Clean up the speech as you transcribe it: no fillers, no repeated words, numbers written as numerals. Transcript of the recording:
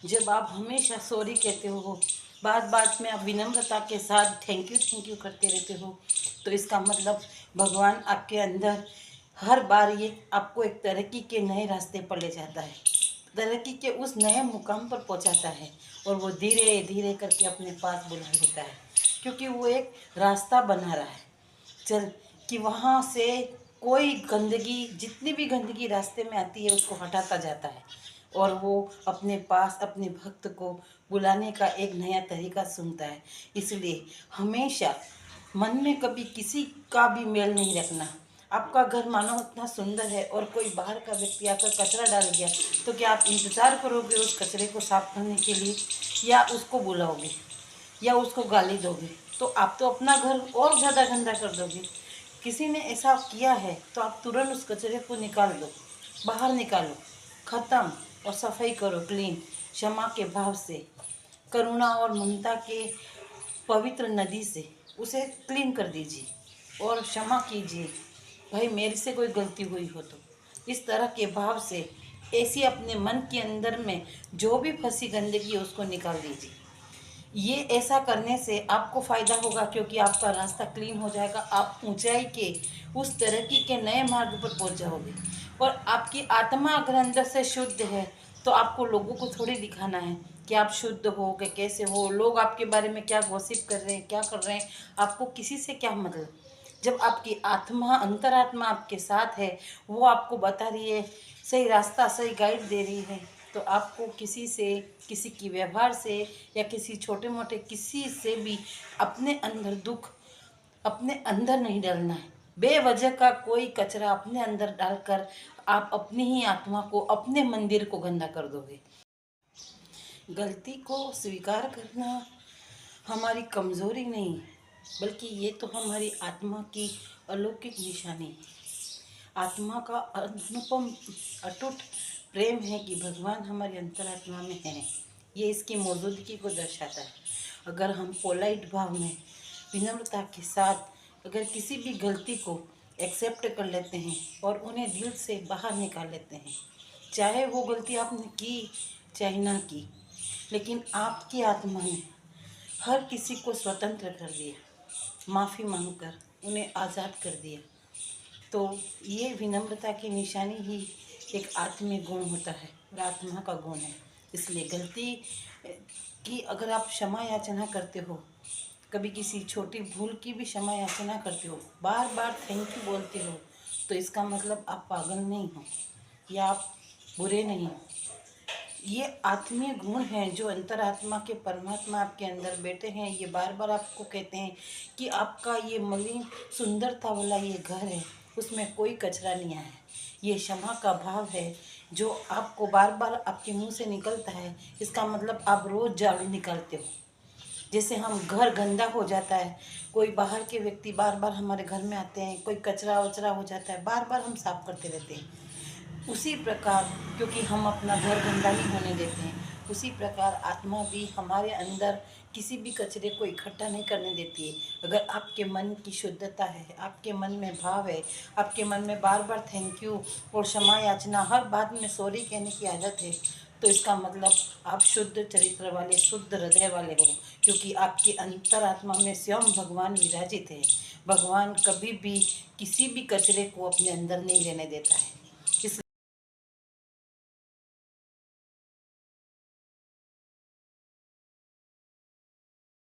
जब आप हमेशा सॉरी कहते हो, बात बात में आप विनम्रता के साथ थैंक यू करते रहते हो, तो इसका मतलब भगवान आपके अंदर हर बार ये आपको एक तरक्की के नए रास्ते पर ले जाता है, तरक्की के उस नए मुकाम पर पहुंचाता है, और वो धीरे धीरे करके अपने पास बुला लेता है, क्योंकि वो एक रास्ता बना रहा है चल कि वहाँ से कोई गंदगी, जितनी भी गंदगी रास्ते में आती है उसको हटाता जाता है, और वो अपने पास अपने भक्त को बुलाने का एक नया तरीका सुनता है। इसलिए हमेशा मन में कभी किसी का भी मेल नहीं रखना। आपका घर मानो इतना सुंदर है और कोई बाहर का व्यक्ति आकर कचरा डाल गया, तो क्या आप इंतज़ार करोगे उस कचरे को साफ करने के लिए, या उसको बुलाओगे, या उसको गाली दोगे? तो आप तो अपना घर और ज़्यादा गंदा कर दोगे। किसी ने ऐसा किया है तो आप तुरंत उस कचरे को निकाल दो, बाहर निकालो, ख़त्म, और सफाई करो, क्लीन, क्षमा के भाव से, करुणा और ममता के पवित्र नदी से उसे क्लीन कर दीजिए और क्षमा कीजिए, भाई मेरे से कोई गलती हुई हो तो। इस तरह के भाव से ऐसी अपने मन के अंदर में जो भी फंसी गंदगी है उसको निकाल दीजिए। ये ऐसा करने से आपको फ़ायदा होगा, क्योंकि आपका रास्ता क्लीन हो जाएगा, आप ऊंचाई के उस तरक्की के नए मार्ग पर पहुंच जाओगे। और आपकी आत्मा अगर अंदर से शुद्ध है तो आपको लोगों को थोड़ी दिखाना है कि आप शुद्ध हो, कि कैसे हो, लोग आपके बारे में क्या गॉसिप कर रहे हैं, क्या कर रहे हैं, आपको किसी से क्या मतलब। जब आपकी आत्मा, अंतरात्मा आपके साथ है, वो आपको बता रही है, सही रास्ता, सही गाइड दे रही है, तो आपको किसी से, किसी की व्यवहार से, या किसी छोटे मोटे किसी से भी अपने अंदर दुख अपने अंदर नहीं डालना है। बेवजह का कोई कचरा अपने अंदर डालकर आप अपनी ही आत्मा को, अपने मंदिर को गंदा कर दोगे। गलती को स्वीकार करना हमारी कमज़ोरी नहीं, बल्कि ये तो हमारी आत्मा की अलौकिक निशानी है। आत्मा का अनुपम अटूट प्रेम है कि भगवान हमारी अंतरात्मा में है, ये इसकी मौजूदगी को दर्शाता है। अगर हम पोलाइट भाव में, विनम्रता के साथ अगर किसी भी गलती को एक्सेप्ट कर लेते हैं और उन्हें दिल से बाहर निकाल लेते हैं, चाहे वो गलती आपने की चाहे ना की, लेकिन आपकी आत्मा ने हर किसी को स्वतंत्र कर दिया, माफ़ी मांगकर उन्हें आज़ाद कर दिया, तो ये विनम्रता की निशानी ही एक आत्मिक गुण होता है और आत्मा का गुण है। इसलिए गलती की अगर आप क्षमा याचना करते हो, कभी किसी छोटी भूल की भी क्षमा याचना करते हो, बार बार थैंक यू बोलते हो, तो इसका मतलब आप पागल नहीं हो या आप बुरे नहीं हो। ये आत्मीय गुण हैं जो अंतरात्मा के परमात्मा आपके अंदर बैठे हैं। ये बार बार आपको कहते हैं कि आपका ये मलिन सुंदरता वाला ये घर है, उसमें कोई कचरा नहीं आया है। ये क्षमा का भाव है जो आपको बार बार आपके मुंह से निकलता है। इसका मतलब आप रोज़ झाड़ू निकालते हो। जैसे हम घर गंदा हो जाता है, कोई बाहर के व्यक्ति बार बार हमारे घर में आते हैं, कोई कचरा वचरा हो जाता है, बार बार हम साफ करते रहते हैं, उसी प्रकार, क्योंकि हम अपना घर गंदा नहीं होने देते हैं, उसी प्रकार आत्मा भी हमारे अंदर किसी भी कचरे को इकट्ठा नहीं करने देती है। अगर आपके मन की शुद्धता है, आपके मन में भाव है, आपके मन में बार बार थैंक यू और क्षमा याचना, हर बात में सॉरी कहने की आदत है, तो इसका मतलब आप शुद्ध चरित्र वाले, शुद्ध हृदय वाले हो, क्योंकि आपकी अंतरात्मा में स्वयं भगवान विराजित है। भगवान कभी भी किसी भी कचरे को अपने अंदर नहीं रहने देता है।